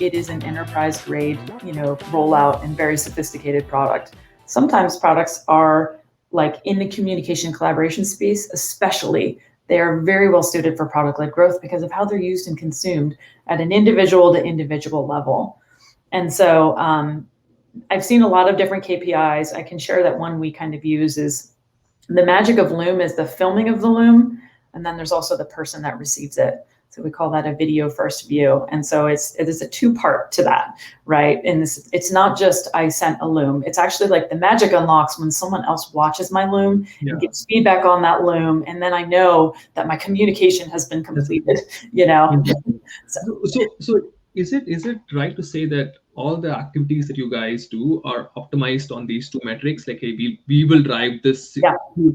it is an enterprise grade, rollout and very sophisticated product. Sometimes products are like in the communication collaboration space, especially, they are very well suited for product-led growth because of how they're used and consumed at an individual to individual level. And so I've seen a lot of different KPIs. I can share that one we kind of use is the magic of Loom is the filming of the Loom. And then there's also the person that receives it. So we call that a video first view. And so it is a two-part to that, right? And it's not just I sent a Loom. It's actually like the magic unlocks when someone else watches my Loom and gives feedback on that Loom. And then I know that my communication has been completed, So is it right to say that all the activities that you guys do are optimized on these two metrics? Like, hey, we will drive this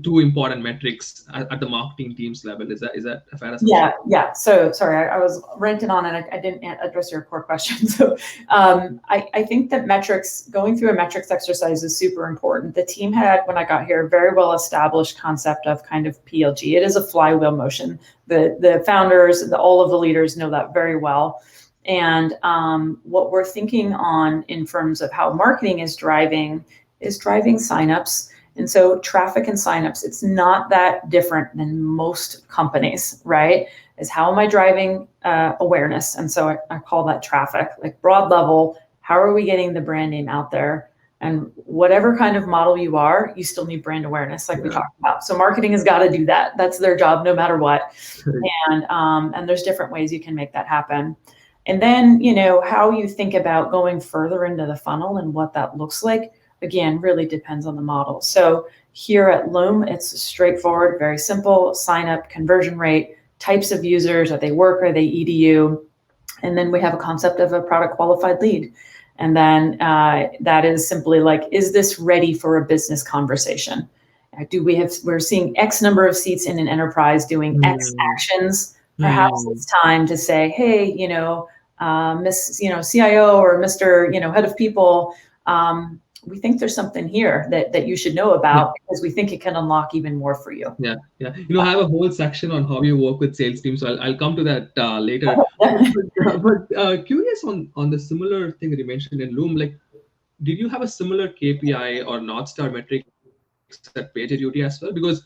two important metrics at the marketing team's level. Is that a fair assumption? Yeah. So sorry, I was ranting on and I didn't address your core question. So I think that going through a metrics exercise is super important. The team had, when I got here, a very well established concept of kind of PLG. It is a flywheel motion. The founders, all of the leaders know that very well. And what we're thinking on in terms of how marketing is driving signups. And so traffic and signups, it's not that different than most companies, right? Is how am I driving awareness? And so I call that traffic, like broad level. How are we getting the brand name out there? And whatever kind of model you are, you still need brand awareness, like we talked about. So marketing has got to do that. That's their job, no matter what. And there's different ways you can make that happen. And then, how you think about going further into the funnel and what that looks like, again, really depends on the model. So here at Loom, it's straightforward, very simple, sign up, conversion rate, types of users, are they work, are they EDU? And then we have a concept of a product qualified lead. And then that is simply like, is this ready for a business conversation? We're seeing X number of seats in an enterprise doing X actions. Perhaps it's time to say, hey, Miss, CIO or Mr., head of people, we think there's something here that you should know about because we think it can unlock even more for you. Yeah. I have a whole section on how you work with sales teams, so I'll come to that later. But curious on the similar thing that you mentioned in Loom, like, did you have a similar KPI or North Star metric at PagerDuty as well? Because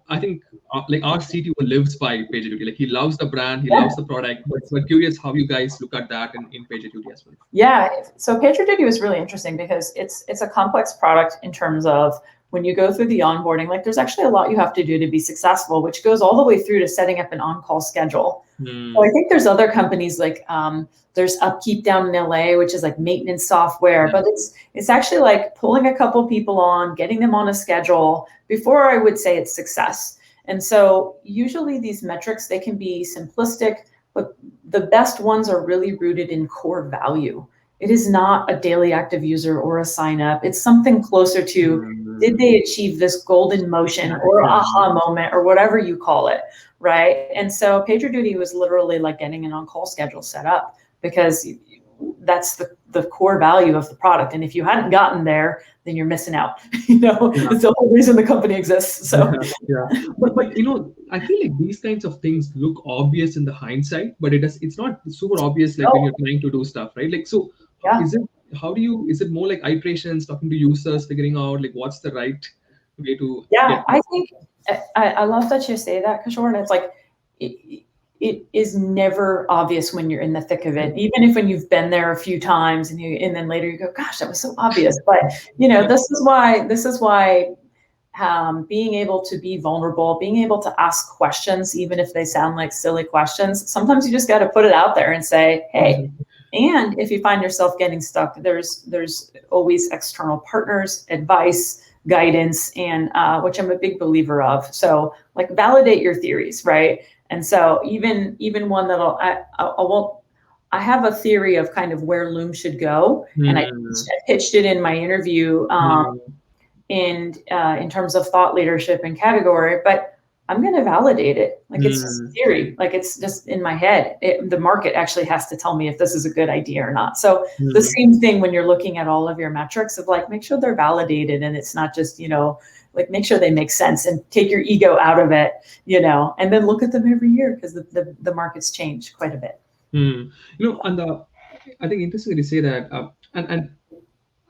I think like our CTO lives by PagerDuty. Like, he loves the brand, he loves the product. But curious how you guys look at that in PagerDuty as well. Yeah, so PagerDuty was really interesting because it's a complex product in terms of when you go through the onboarding, like there's actually a lot you have to do to be successful, which goes all the way through to setting up an on-call schedule. So I think there's other companies like there's Upkeep down in LA, which is like maintenance software, but it's actually like pulling a couple people on, getting them on a schedule before I would say it's success. And so usually these metrics, they can be simplistic, but the best ones are really rooted in core value. It is not a daily active user or a sign up. It's something closer to, did they achieve this golden motion or aha moment or whatever you call it, right? And so PagerDuty was literally like getting an on-call schedule set up because that's the core value of the product. And if you hadn't gotten there, then you're missing out. It's the whole reason the company exists. So But I feel like these kinds of things look obvious in the hindsight, but it's not super obvious like when you're trying to do stuff, right? Like, so is it more like iterations, talking to users, figuring out like what's the right way to I think I love that you say that, Kishore. And it's like it is never obvious when you're in the thick of it, even if when you've been there a few times and then later you go, gosh, that was so obvious. But this is why being able to be vulnerable, being able to ask questions, even if they sound like silly questions, sometimes you just got to put it out there and say, hey. And if you find yourself getting stuck, there's always external partners, advice, guidance, and which I'm a big believer of. So like validate your theories, right? And so even one that I have a theory of kind of where Loom should go, and I pitched it in my interview in terms of thought leadership and category, but I'm going to validate it. Like it's just theory, like it's just in my head. The market actually has to tell me if this is a good idea or not. So the same thing when you're looking at all of your metrics of like, make sure they're validated and it's not just, like make sure they make sense and take your ego out of it, and then look at them every year because the markets change quite a bit. And I think interesting to say that, and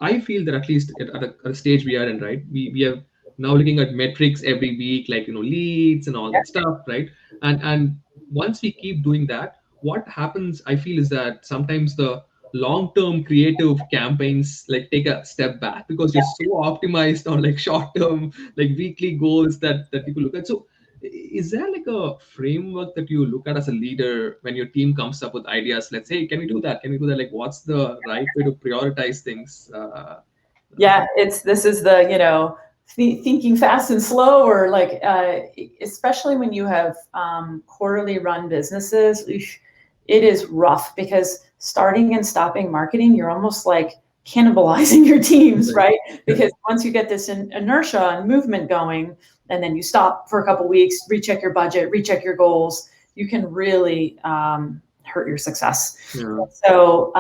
I feel that at least at a stage we are in, right? We are now looking at metrics every week, like leads and all that stuff, right? And once we keep doing that, what happens, I feel, is that sometimes the long-term creative campaigns like take a step back because you're so optimized on like short-term, like weekly goals that people look at. So is there like a framework that you look at as a leader when your team comes up with ideas? Let's say, can we do that? Can we do that? Like, what's the right way to prioritize things? Yeah, this is the, thinking fast and slow, or like, especially when you have quarterly run businesses, it is rough because starting and stopping marketing, you're almost like cannibalizing your teams, right? Because once you get this inertia and movement going, and then you stop for a couple of weeks, recheck your budget, recheck your goals, you can really hurt your success. Yeah. So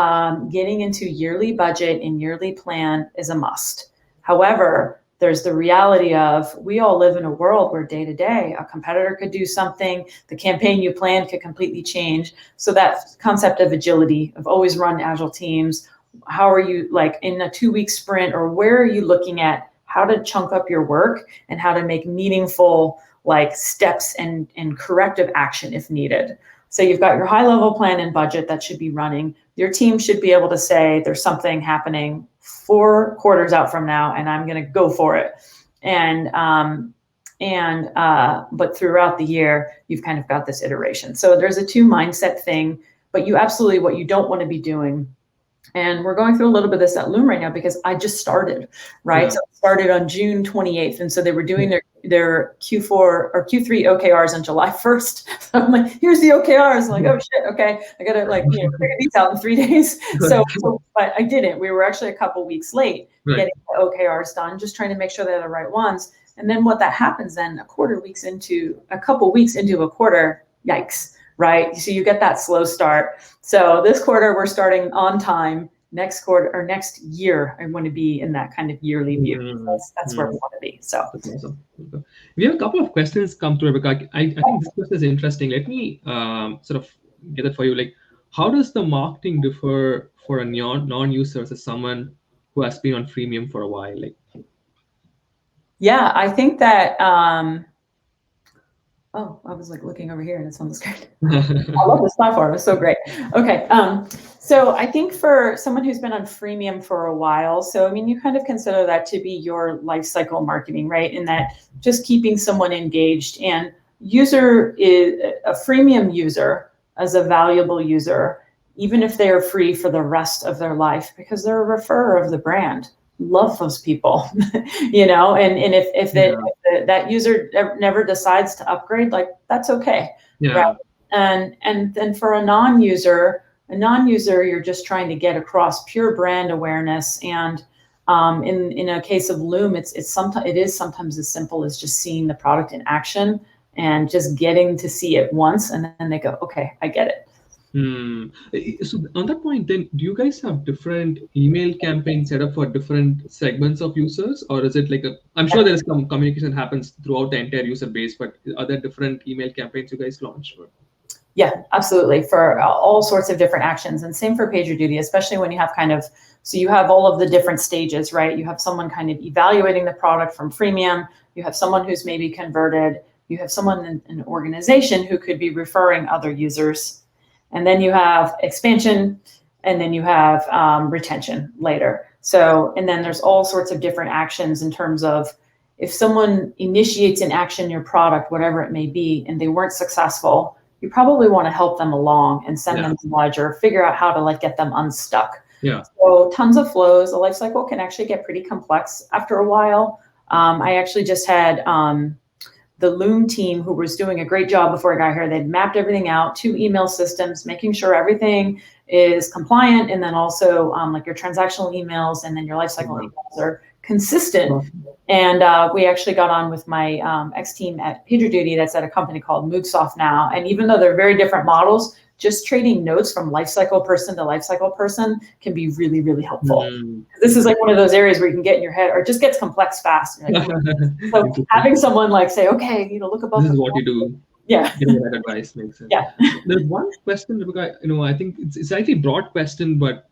getting into yearly budget and yearly plan is a must. However, there's the reality of we all live in a world where day to day a competitor could do something, the campaign you planned could completely change. So that concept of agility, of always run agile teams, how are you like in a 2-week sprint, or where are you looking at how to chunk up your work and how to make meaningful like steps and corrective action if needed. So you've got your high level plan and budget that should be running. Your team should be able to say there's something happening 4 quarters out from now and I'm going to go for it. But throughout the year, you've kind of got this iteration. So there's a 2 mindset thing, but you absolutely, what you don't want to be doing. And we're going through a little bit of this at Loom right now because I just started, right? Yeah. So I started on June 28th. And so they were doing their Q4 or Q3 OKRs on July 1st. So I'm like, here's the OKRs. I'm like, oh shit, okay. I got to figure these out in 3 days. So but I didn't. We were actually a couple weeks late getting the OKRs done, just trying to make sure they're the right ones. And then what that happens then a couple weeks into a quarter, yikes. Right. So you get that slow start. So this quarter, we're starting on time. Next quarter or next year, I want to be in that kind of yearly view. That's where we want to be. So that's awesome. We have a couple of questions come through, Rebecca. I think this question is interesting. Let me sort of get it for you. Like, how does the marketing differ for a non-user versus someone who has been on freemium for a while? Like, yeah, I think that. Oh, I was like looking over here and it's on the screen. I love this platform. It's so great. Okay. So I think for someone who's been on freemium for a while, so I mean, you kind of consider that to be your life cycle marketing, right? In that just keeping someone engaged, and user is a freemium user as a valuable user, even if they are free for the rest of their life, because they're a referrer of the brand. Love those people, and if that user never decides to upgrade, like that's okay. Yeah. Right? And then for a non-user, you're just trying to get across pure brand awareness. And in a case of Loom, it is sometimes as simple as just seeing the product in action and just getting to see it once, and then they go, okay, I get it. So on that point, then, do you guys have different email campaigns set up for different segments of users, or is it like I'm sure there is some communication happens throughout the entire user base, but are there different email campaigns you guys launch for? Yeah, absolutely, for all sorts of different actions, and same for PagerDuty, especially when you have so you have all of the different stages, right? You have someone kind of evaluating the product from freemium, you have someone who's maybe converted, you have someone in an organization who could be referring other users. And then you have expansion, and then you have retention later. So, and then there's all sorts of different actions in terms of if someone initiates an action in your product, whatever it may be, and they weren't successful, you probably want to help them along and send them to Ledger, figure out how to get them unstuck. Yeah. So tons of flows. The life cycle can actually get pretty complex after a while. I actually just had the Loom team, who was doing a great job before I got here. They'd mapped everything out, 2 email systems, making sure everything is compliant, and then also your transactional emails and then your lifecycle emails are consistent. And we actually got on with my ex-team at PagerDuty that's at a company called MoveSoft now. And even though they're very different models, just trading notes from lifecycle person to lifecycle person can be really, really helpful. This is one of those areas where you can get in your head, or it just gets complex fast. So having someone say, okay, look above. This is what you do. Yeah. Giving that advice makes sense. Yeah. There's one question, Rebecca, I think it's a slightly broad question, but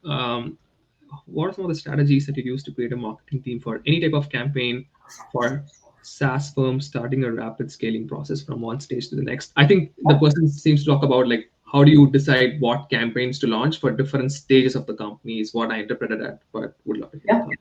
what are some of the strategies that you use to create a marketing team for any type of campaign for SaaS firms starting a rapid scaling process from one stage to the next? I think the person seems to talk about like, how do you decide what campaigns to launch for different stages of the company is what I interpreted that, but would love to hear your thoughts.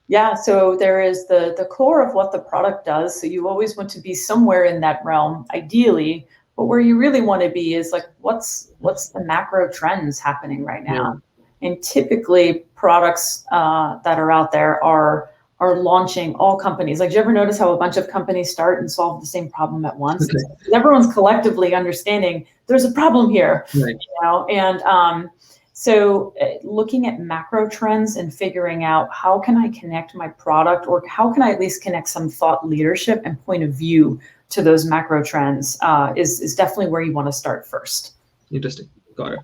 Yeah, so there is the core of what the product does. So you always want to be somewhere in that realm, ideally. But where you really want to be is like, what's the macro trends happening right now? Yeah. And typically, products that are out there are launching all companies. Like, do you ever notice how a bunch of companies start and solve the same problem at once? Okay. Everyone's collectively understanding there's a problem here, right. You know, and so looking at macro trends and figuring out how can I connect my product, or how can I at least connect some thought leadership and point of view to those macro trends is definitely where you want to start first. Interesting. Got it.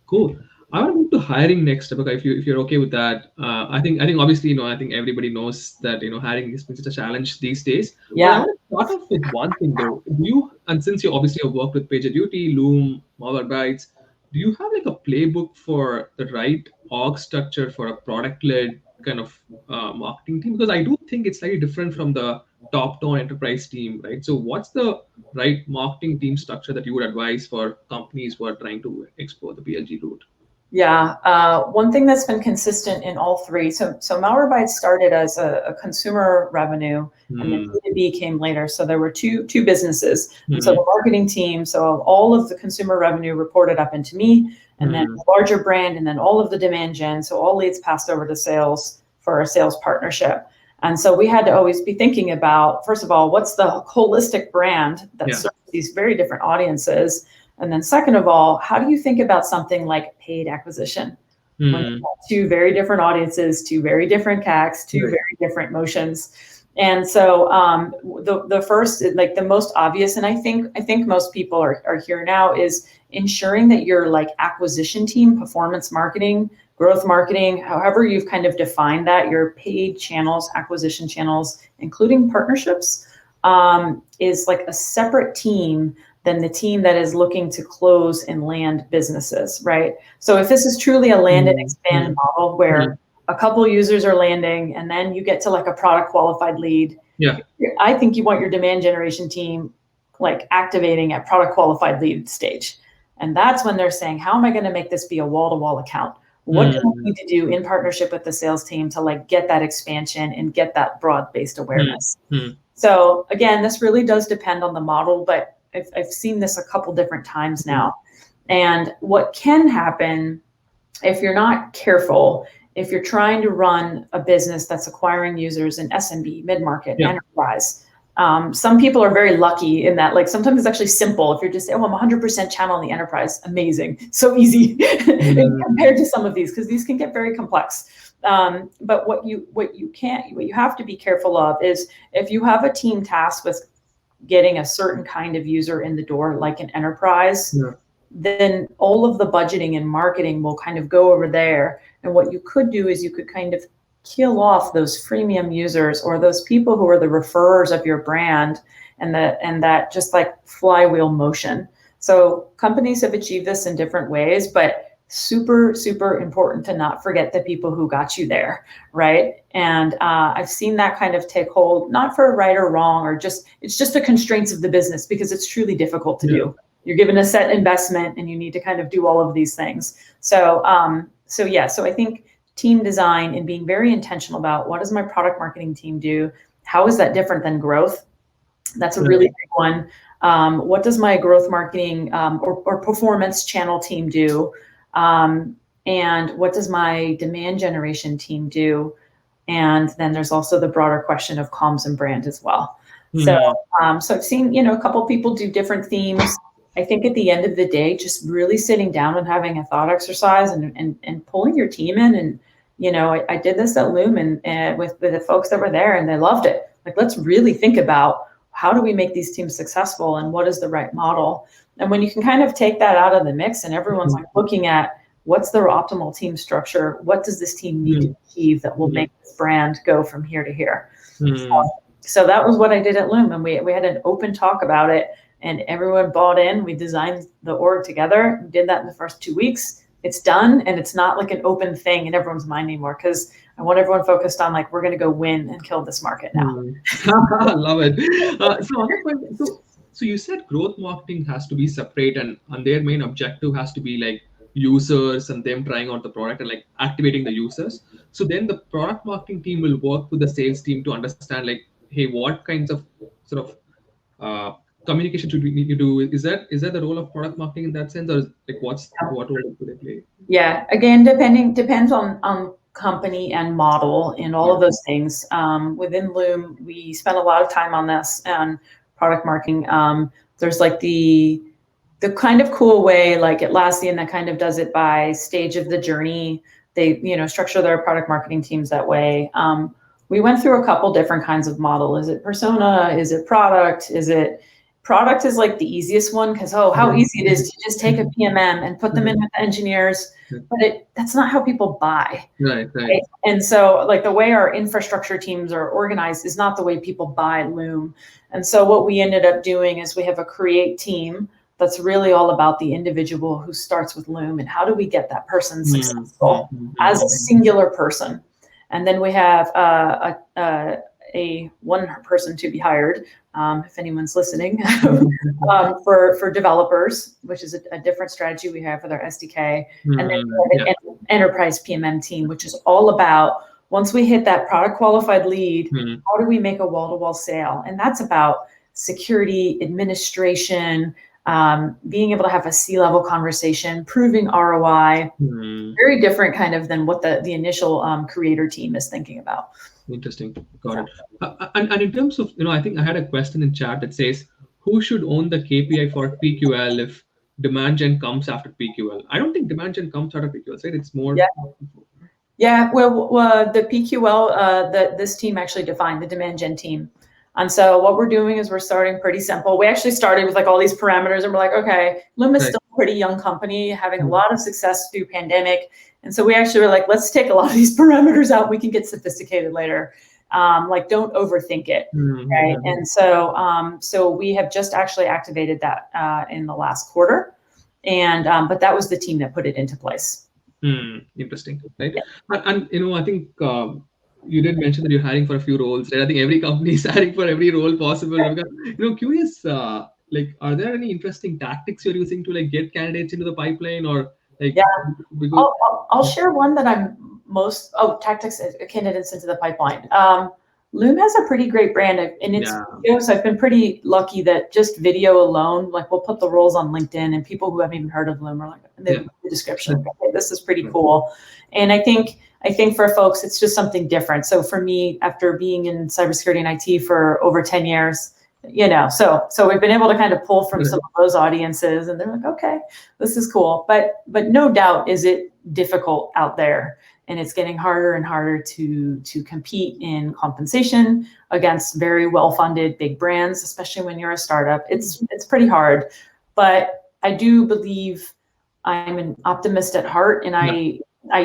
Cool. I want to move to hiring next, Rebecca, if you're okay with that. I think obviously, I think everybody knows that, hiring is such a challenge these days. Yeah. But I want to start off with one thing though. And since you obviously have worked with PagerDuty, Loom, Malwarebytes, do you have like a playbook for the right org structure for a product-led kind of marketing team? Because I do think it's slightly different from the top-down enterprise team, right? So what's the right marketing team structure that you would advise for companies who are trying to explore the PLG route? Yeah, one thing that's been consistent in all three. So Malwarebytes started as a consumer revenue, and then B2B came later. So there were two businesses. And so the marketing team, so all of the consumer revenue reported up into me, and then the larger brand, and then all of the demand gen. So all leads passed over to sales for a sales partnership. And so we had to always be thinking about, first of all, what's the holistic brand that serves these very different audiences? And then second of all, how do you think about something like paid acquisition? When two very different audiences, two very different CACs, two very different motions. And so the first, like the most obvious, and I think most people are here now, is ensuring that your like acquisition team, performance marketing, growth marketing, however you've kind of defined that, your paid channels, acquisition channels, including partnerships, is like a separate team than the team that is looking to close and land businesses, right? So if this is truly a land and expand model where a couple users are landing and then you get to like a product qualified lead, I think you want your demand generation team like activating at product qualified lead stage. And that's when they're saying, how am I going to make this be a wall-to-wall account? What do I need to do in partnership with the sales team to like get that expansion and get that broad-based awareness? So again, this really does depend on the model, but I've seen this a couple different times now. And what can happen if you're not careful, if you're trying to run a business that's acquiring users in SMB, mid-market, enterprise, some people are very lucky in that, like sometimes it's actually simple. If you're just, I'm 100% channel in the enterprise, amazing, so easy compared to some of these, because these can get very complex. But what you have to be careful of is if you have a team tasked with getting a certain kind of user in the door, like an enterprise, then all of the budgeting and marketing will kind of go over there. And what you could do is you could kind of kill off those freemium users or those people who are the referrers of your brand, and that just like flywheel motion. So companies have achieved this in different ways, but super, super important to not forget the people who got you there, right? And I've seen that kind of take hold, not for right or wrong, or it's just the constraints of the business, because it's truly difficult to do. You're given a set investment and you need to kind of do all of these things. So I think team design and being very intentional about what does my product marketing team do? How is that different than growth? That's a really big one. What does my growth marketing or performance channel team do? And what does my demand generation team do? And then there's also the broader question of comms and brand as well. So I've seen, a couple people do different themes. I think at the end of the day, just really sitting down and having a thought exercise and pulling your team in. And, I did this at Loom and with the folks that were there, and they loved it. Like, let's really think about how do we make these teams successful and what is the right model? And when you can kind of take that out of the mix and everyone's like looking at what's the optimal team structure, what does this team need to achieve that will make this brand go from here to here? So that was what I did at Loom. And we had an open talk about it. and everyone bought in. We designed the org together, did that in the first 2 weeks. It's done, and it's not like an open thing in everyone's mind anymore, because I want everyone focused on like, we're going to go win and kill this market now. Love it. So on that point, so you said growth marketing has to be separate, and their main objective has to be like users and them trying out the product and like activating the users. So then the product marketing team will work with the sales team to understand like, hey, what kinds of sort of communication should we need to do? Is that the role of product marketing in that sense, or is, like what role do they play? Yeah, again, depends on company and model and all of those things. Within Loom, we spend a lot of time on this and product marketing. There's like the kind of cool way, like Atlassian, that kind of does it by stage of the journey. They, structure their product marketing teams that way. We went through a couple different kinds of model. Is it persona? Is it product? Product is like the easiest one, because how easy it is to just take a PMM and put them in with the engineers, but that's not how people buy. Right. And so like the way our infrastructure teams are organized is not the way people buy Loom. And so what we ended up doing is we have a create team that's really all about the individual who starts with Loom, and how do we get that person successful as a singular person. And then we have a one person to be hired, if anyone's listening, for developers, which is a different strategy we have with our SDK. And then we have an enterprise PMM team, which is all about, once we hit that product qualified lead, how do we make a wall-to-wall sale? And that's about security, administration, being able to have a C-level conversation, proving ROI, very different kind of than what the initial creator team is thinking about. Interesting. Got it. And in terms of, I think I had a question in chat that says, who should own the KPI for PQL if demand gen comes after PQL? I don't think demand gen comes after PQL, right? It's more. Yeah. Well, the PQL, this team actually defined the demand gen team. And so what we're doing is we're starting pretty simple. We actually started with like all these parameters, and we're like, okay, Loom is still a pretty young company, having a lot of success through pandemic. And so we actually were like, let's take a lot of these parameters out. We can get sophisticated later. Like, don't overthink it, right? And so we have just actually activated that in the last quarter, and but that was the team that put it into place. Interesting, right? And I think you did mention that you're hiring for a few roles, right? I think every company is hiring for every role possible. Curious, like, are there any interesting tactics you're using to like get candidates into the pipeline, or like? I'll share one that I'm most tactics candidates into the pipeline. Loom has a pretty great brand, and it's video, so I've been pretty lucky that just video alone, like we'll put the roles on LinkedIn, and people who haven't even heard of Loom are like, the description, okay, this is pretty cool. And I think for folks, it's just something different. So for me, after being in cybersecurity and IT for over 10 years, so we've been able to kind of pull from some of those audiences, and they're like, okay, this is cool. But no doubt is it difficult out there, and it's getting harder and harder to compete in compensation against very well-funded big brands, especially when you're a startup. It's pretty hard, but I do believe I'm an optimist at heart, and I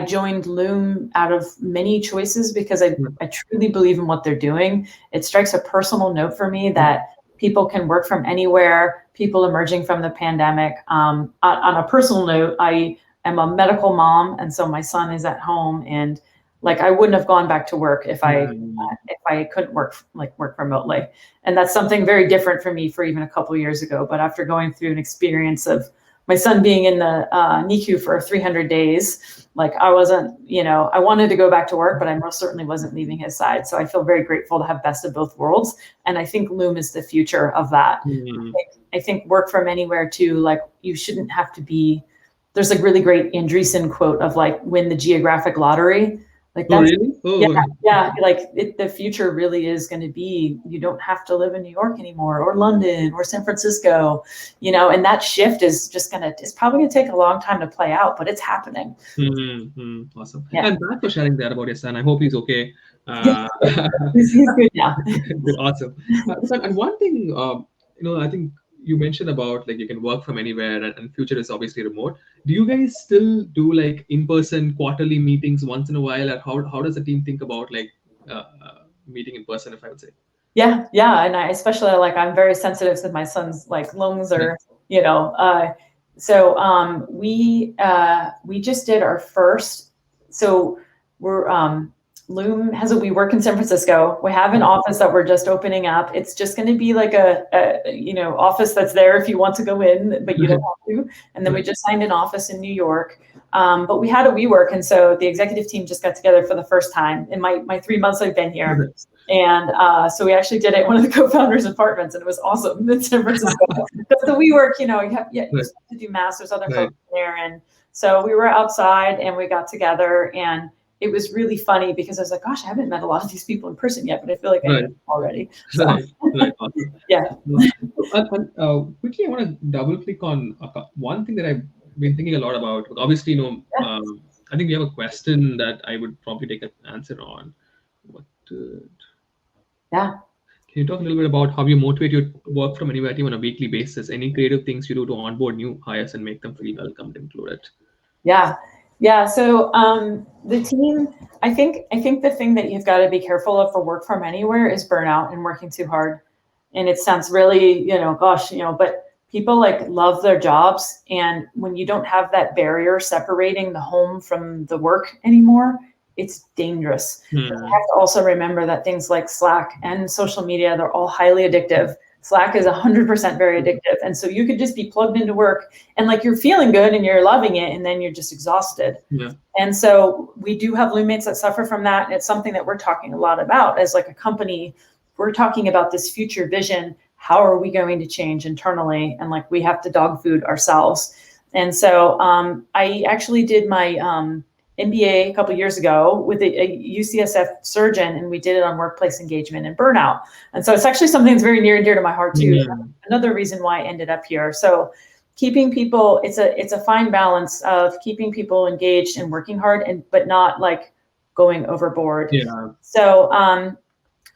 joined Loom out of many choices because I truly believe in what they're doing. It strikes a personal note for me that people can work from anywhere, people emerging from the pandemic. On a personal note, I am a medical mom, and so my son is at home, and like I wouldn't have gone back to work if I couldn't work remotely. And that's something very different for me for even a couple of years ago. But after going through an experience of my son being in the NICU for 300 days, like I wasn't, I wanted to go back to work, but I most certainly wasn't leaving his side. So I feel very grateful to have best of both worlds. And I think Loom is the future of that. I think work from anywhere too, like you shouldn't have to be, there's like really great Andreessen quote of like, win the geographic lottery. Like that's, the future really is going to be, you don't have to live in New York anymore, or London, or San Francisco, and that shift is just it's probably going to take a long time to play out, but it's happening. Awesome. Yeah. And thanks for sharing that about your son. I hope he's okay. He's good now. Awesome. And one thing, I think you mentioned about like you can work from anywhere, and future is obviously remote. Do you guys still do like in-person quarterly meetings once in a while? Or how does the team think about like meeting in person, if I would say? Yeah, and I especially I'm very sensitive to my son's like lungs or we just did our first. So we're Loom we work in San Francisco. We have an office that we're just opening up. It's just going to be like a office that's there if you want to go in, but you don't have to. And then we just signed an office in New York. But we had a WeWork, and so the executive team just got together for the first time in my 3 months I've been here. And so we actually did it at one of the co-founders' apartments, and it was awesome in San Francisco. But the WeWork, you have to do mass. There's other folks there, and so we were outside and we got together, and it was really funny because I was like, gosh, I haven't met a lot of these people in person yet, but I feel like I have already. So. Right. Awesome. Yeah. Quickly, I want to double click on one thing that I've been thinking a lot about. Obviously, I think we have a question that I would probably take an answer on. Yeah. Can you talk a little bit about how you motivate your work from anywhere team on a weekly basis? Any creative things you do to onboard new hires and make them feel welcomed and included? Yeah. So the team, I think the thing that you've got to be careful of for work from anywhere is burnout and working too hard. And it sounds really, but people love their jobs. And when you don't have that barrier separating the home from the work anymore, it's dangerous. You have to also remember that things like Slack and social media, they're all highly addictive. Slack is 100% very addictive. And so you could just be plugged into work and you're feeling good and you're loving it, and then you're just exhausted. Yeah. And so we do have Loommates that suffer from that. And it's something that we're talking a lot about as a company. We're talking about this future vision. How are we going to change internally? And we have to dog food ourselves. And so I actually did my MBA a couple of years ago with a UCSF surgeon, and we did it on workplace engagement and burnout. And so it's actually something that's very near and dear to my heart too. Yeah. Another reason why I ended up here. So keeping people, it's a fine balance of keeping people engaged and working hard, but not going overboard. Yeah.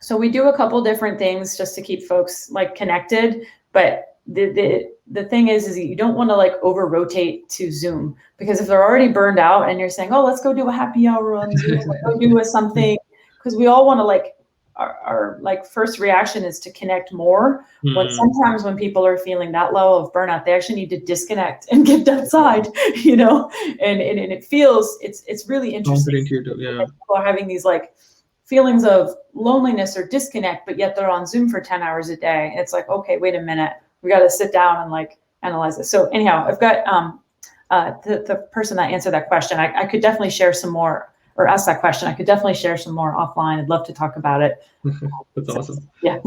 So we do a couple different things just to keep folks connected, but the thing is you don't want to over rotate to Zoom, because if they're already burned out and you're saying, oh, let's go do a happy hour on Zoom, go do something, because we all want to our first reaction is to connect more. But sometimes when people are feeling that low of burnout, they actually need to disconnect and get outside, and it feels it's really interesting. Yeah. People are having these feelings of loneliness or disconnect, but yet they're on Zoom for 10 hours a day. It's okay, wait a minute. We got to sit down and analyze it. So anyhow, I've got the person that answered that question. I could definitely share some more, or ask that question. I could definitely share some more offline. I'd love to talk about it. That's awesome. Yeah.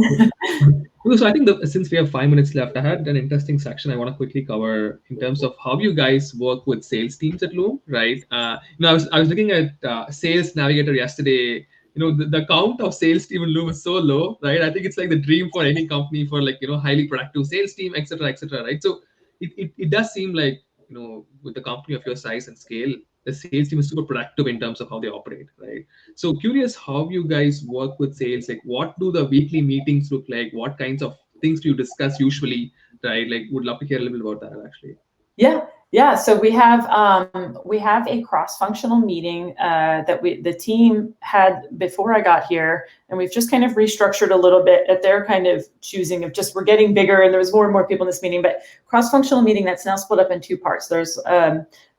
So I think since we have 5 minutes left, I had an interesting section I want to quickly cover in terms of how you guys work with sales teams at Loom, right? I was looking at Sales Navigator yesterday. The count of sales team in Loom is so low, right? I think it's the dream for any company for highly productive sales team, et cetera, right? So it does seem with the company of your size and scale, the sales team is super productive in terms of how they operate, right? So curious how you guys work with sales. What do the weekly meetings look like? What kinds of things do you discuss usually, right? Would love to hear a little bit about that actually. Yeah. So we have a cross-functional meeting that the team had before I got here, and we've just kind of restructured a little bit at their kind of choosing of just we're getting bigger and there was more and more people in this meeting. But cross-functional meeting that's now split up in 2 parts. There's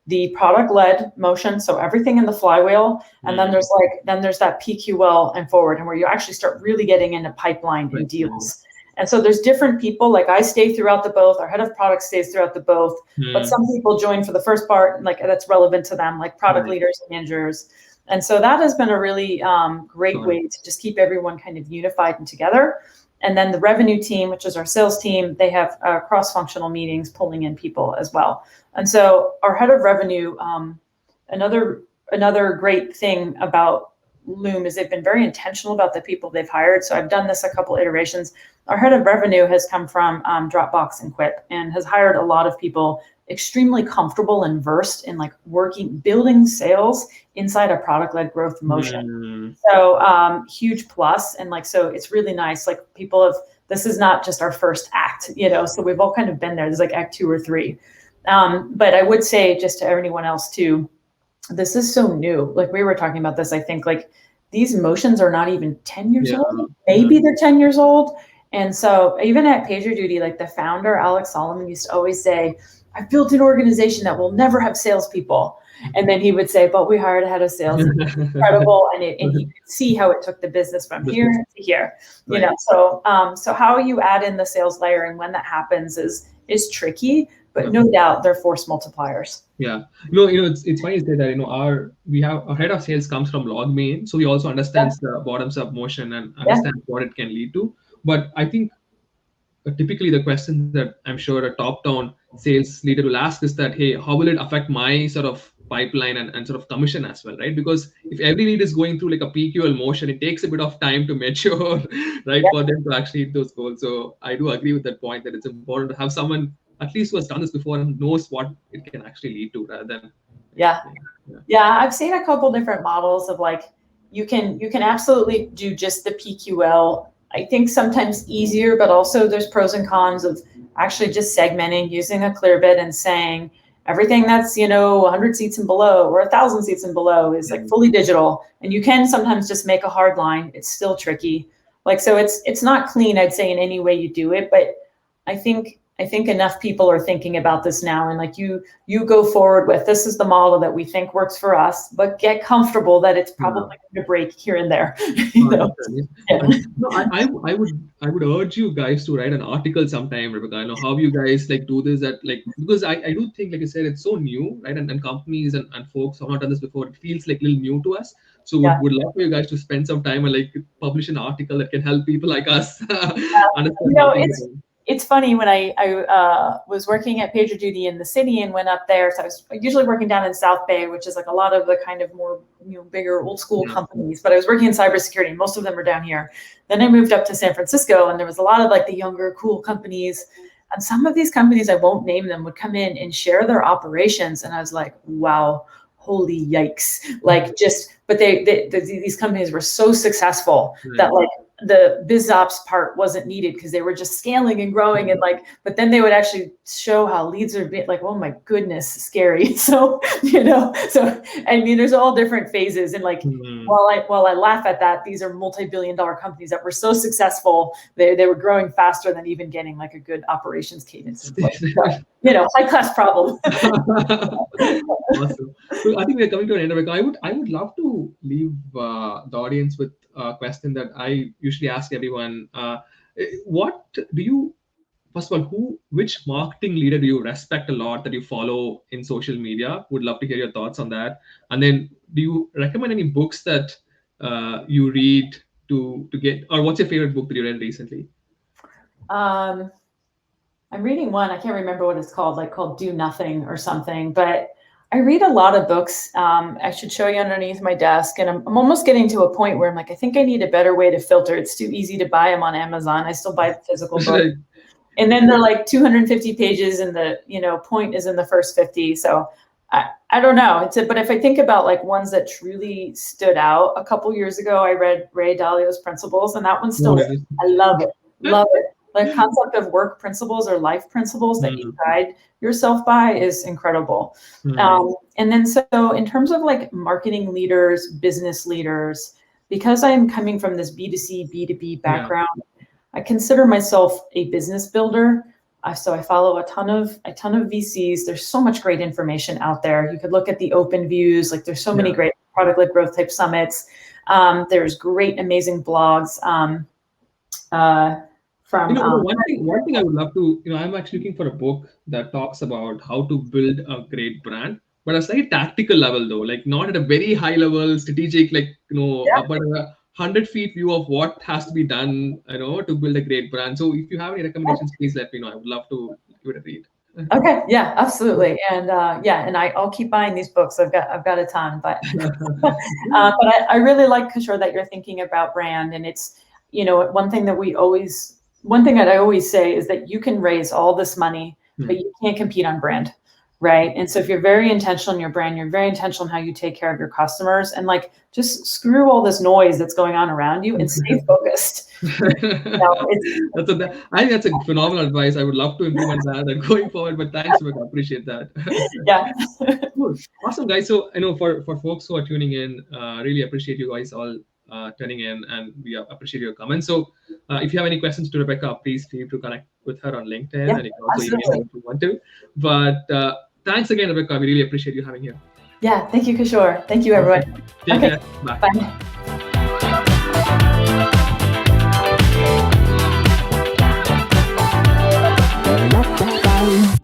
the product-led motion, so everything in the flywheel, and then there's that PQL and forward, and where you actually start really getting into pipeline and deals. And so there's different people, I stay throughout the both, our head of product stays throughout the both, but some people join for the first part, that's relevant to them, product leaders, managers. And so that has been a really great way to just keep everyone kind of unified and together. And then the revenue team, which is our sales team, they have cross-functional meetings pulling in people as well. And so our head of revenue, another great thing about Loom is they've been very intentional about the people they've hired. So I've done this a couple iterations. Our head of revenue has come from Dropbox and Quip, and has hired a lot of people extremely comfortable and versed in building sales inside a product-led growth motion. So huge plus. And so it's really nice. This is not just our first act, so we've all kind of been there. There's act 2 or 3. But I would say just to everyone else too, this is so new. We were talking about this, I think these motions are not even 10 years Yeah. old. Maybe they're 10 years old. And so even at PagerDuty, like the founder, Alex Solomon, used to always say, I've built an organization that will never have salespeople. And then he would say, but we hired a head of sales. Incredible. And you could see how it took the business from here to here. You know, so how you add in the sales layer and when that happens is tricky, but no doubt they're force multipliers. Yeah. No, it's funny to say that, our head of sales comes from log main. So he also understands the bottoms up motion and understands what it can lead to. But I think typically the question that I'm sure a top-down sales leader will ask is that, hey, how will it affect my sort of pipeline and sort of commission as well, right? Because if every lead is going through like a PQL motion, it takes a bit of time to mature, right, for them to actually hit those goals. So I do agree with that point that it's important to have someone at least who has done this before and knows what it can actually lead to rather than. Yeah. I've seen a couple different models of like, you can absolutely do just the PQL. I think sometimes easier, but also there's pros and cons of actually just segmenting, using a Clearbit and saying everything that's, 100 seats and below or 1,000 seats and below is like fully digital. And you can sometimes just make a hard line. It's still tricky. Like, so it's not clean, I'd say, in any way you do it, but I think enough people are thinking about this now, and like you go forward with, this is the model that we think works for us, but get comfortable that it's probably going to break here and there. No, I would urge you guys to write an article sometime, Rebecca. I know how you guys like do this because I do think, like I said, it's so new, right? And companies and folks have not done this before. It feels like a little new to us. So would love for you guys to spend some time and like publish an article that can help people like us understand. It's funny, when I was working at PagerDuty in the city and went up there. So I was usually working down in South Bay, which is like a lot of the kind of more bigger old school companies. But I was working in cybersecurity. Most of them are down here. Then I moved up to San Francisco, and there was a lot of like the younger, cool companies. And some of these companies, I won't name them, would come in and share their operations, and I was like, wow, holy yikes! Like but these companies were so successful that like the biz ops part wasn't needed because they were just scaling and growing, and like, but then they would actually show how leads are being like, oh my goodness, scary. So, so I mean, there's all different phases. And like, while I laugh at that, these are multi-billion-dollar companies that were so successful, they were growing faster than even getting like a good operations cadence in place. So, high-class problem. Awesome. So I think we're coming to an end. I would love to leave the audience with a question that I usually ask everyone. What do you, first of all, which marketing leader do you respect a lot that you follow in social media? Would love to hear your thoughts on that. And then do you recommend any books that you read to get, or what's your favorite book that you read recently? I'm reading one, I can't remember what it's called Do Nothing or something, but I read a lot of books. I should show you underneath my desk, and I'm almost getting to a point where I'm like, I think I need a better way to filter. It's too easy to buy them on Amazon. I still buy physical books. And then they're like 250 pages, and the point is in the first 50. So I don't know. But if I think about like ones that truly stood out, a couple years ago, I read Ray Dalio's Principles, and that one still, I love it. Love it. The concept of work principles or life principles that you guide yourself by is incredible. And then so in terms of like marketing leaders, business leaders, because I'm coming from this B2C, B2B background, I consider myself a business builder. So I follow a ton of VCs. There's so much great information out there. You could look at the open views. Like there's so many great product-led growth type summits. There's great, amazing blogs. One thing I would love to, I'm actually looking for a book that talks about how to build a great brand, but at a slightly tactical level though, like not at a very high level strategic, but a 100-feet view of what has to be done, to build a great brand. So if you have any recommendations, please let me know. I would love to give it a read. Okay. Yeah, absolutely. And and I'll keep buying these books. I've got a ton, but I really like, Kishore, that you're thinking about brand. And it's, one thing that I always say is that you can raise all this money, but you can't compete on brand, right? And so if you're very intentional in your brand, you're very intentional in how you take care of your customers, and like just screw all this noise that's going on around you and stay focused. I think that's a phenomenal advice. I would love to implement that and going forward, but thanks, Rebecca. I appreciate that. Cool. Awesome, guys. So I know for folks who are tuning in, really appreciate you guys all tuning in, and we appreciate your comments. So if you have any questions to Rebecca, please feel free to connect with her on LinkedIn, and you can also email her if you want to. But thanks again, Rebecca. We really appreciate you having here. Yeah, thank you, Kishore. Thank you, everyone. Take care. Bye. Bye.